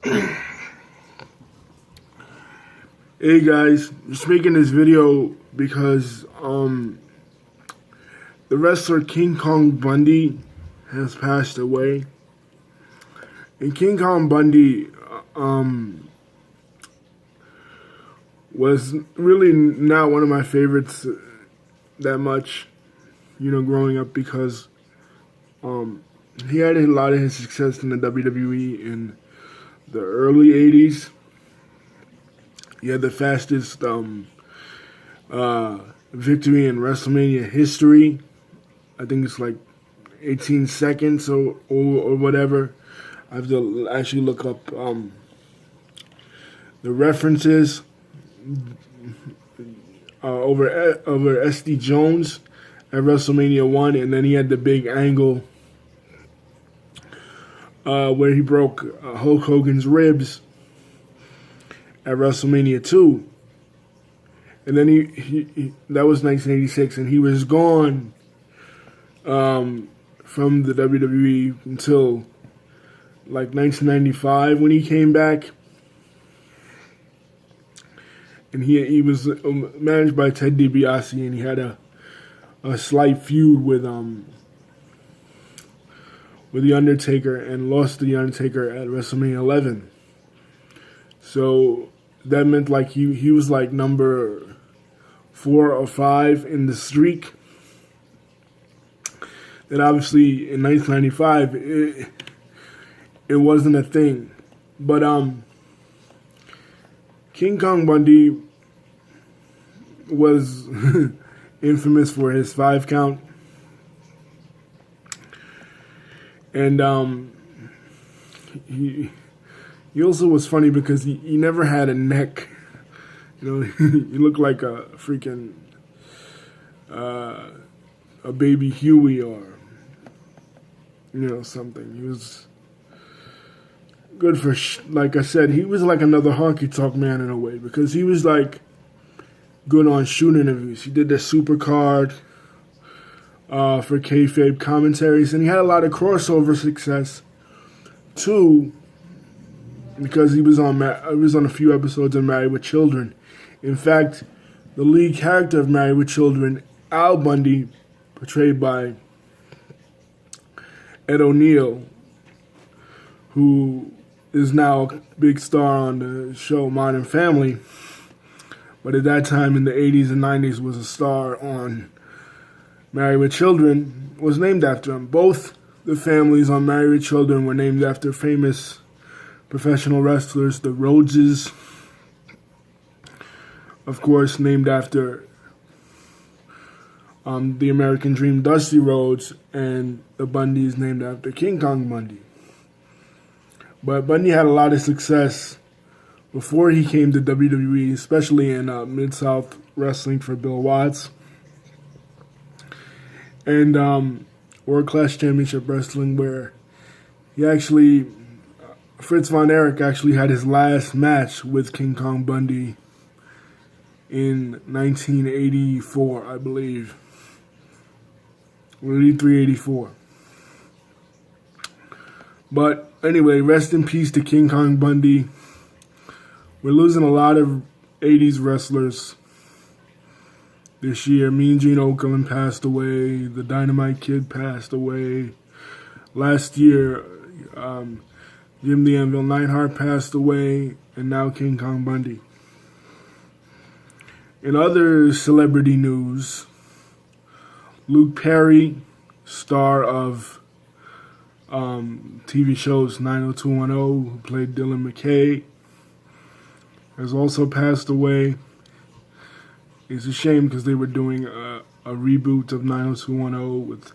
Hey guys, just making this video because the wrestler King Kong Bundy has passed away. And King Kong Bundy was really not one of my favorites that much, growing up because he had a lot of his success in the WWE in the early 80s. He had the fastest victory in WrestleMania history. I think it's like 18 seconds or whatever. I have to actually look up the references over SD Jones at WrestleMania 1, and then he had the big angle where he broke Hulk Hogan's ribs at WrestleMania 2. And then he that was 1986, and he was gone from the WWE until like 1995 when he came back. And he was managed by Ted DiBiase, and he had a slight feud with The Undertaker and lost to The Undertaker at WrestleMania 11. So that meant like he was like number 4 or 5 in the streak. Then obviously in 1995 it wasn't a thing. But King Kong Bundy was infamous for his 5 count. And he also was funny because he never had a neck. He looked like a freaking a baby Huey or something. He was good for like I said, he was like another honky tonk man in a way because he was like good on shoot interviews. He did the super card for kayfabe commentaries, and he had a lot of crossover success too. Because he was on a few episodes of Married with Children. In fact, the lead character of Married with Children, Al Bundy, portrayed by Ed O'Neill, who is now a big star on the show Modern Family, but at that time in the 80s and 90s was a star on Married with Children, was named after him. Both the families on Married with Children were named after famous professional wrestlers. The Rhodeses, of course, named after the American Dream, Dusty Rhodes, and the Bundys named after King Kong Bundy. But Bundy had a lot of success before he came to WWE, especially in Mid-South Wrestling for Bill Watts, and World Class Championship Wrestling, where he actually Fritz von Erich actually had his last match with King Kong Bundy in 1984, I believe. 83, 84. But anyway, rest in peace to King Kong Bundy. We're losing a lot of 80s wrestlers this year. Mean Gene Okerlund passed away. The Dynamite Kid passed away. Last year, Jim the Anvil Neidhart passed away, and now King Kong Bundy. In other celebrity news, Luke Perry, star of TV shows 90210, who played Dylan McKay, has also passed away. It's a shame because they were doing a reboot of 90210 with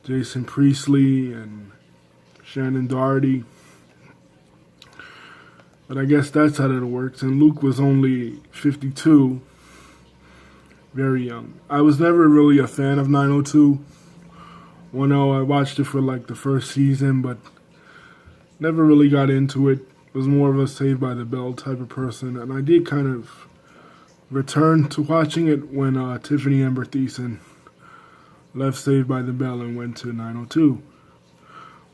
Jason Priestley and Shannon Doherty. But I guess that's how that works. And Luke was only 52, very young. I was never really a fan of 90210. I watched it for like the first season, but never really got into it. Was more of a Saved by the Bell type of person. And I did kind of return to watching it when Tiffany Amber Thiessen left Saved by the Bell and went to 902.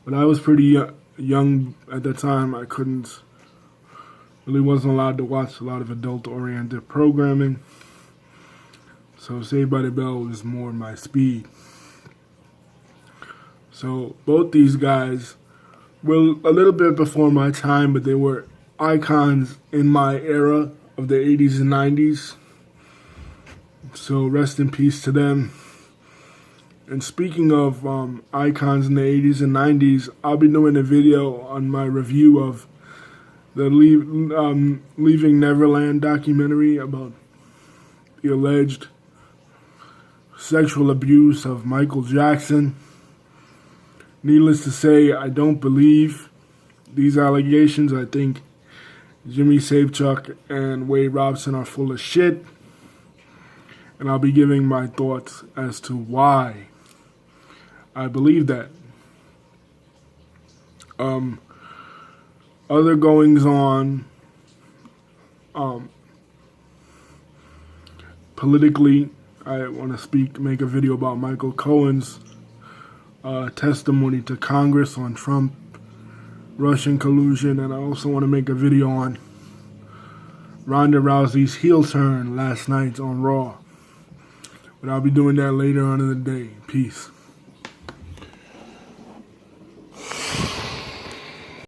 But I was pretty young at that time. I couldn't really wasn't allowed to watch a lot of adult-oriented programming. So Saved by the Bell is more my speed. So both these guys were a little bit before my time, but they were icons in my era of the 80s and 90s. So rest in peace to them. And speaking of icons in the 80s and 90s, I'll be doing a video on my review of the Leaving Neverland documentary about the alleged sexual abuse of Michael Jackson. Needless to say, I don't believe these allegations. I think Jimmy Safechuck and Wade Robson are full of shit. And I'll be giving my thoughts as to why I believe that. Other goings on politically, I want to make a video about Michael Cohen's testimony to Congress on Trump, Russian collusion, and I also want to make a video on Ronda Rousey's heel turn last night on Raw. But I'll be doing that later on in the day. Peace.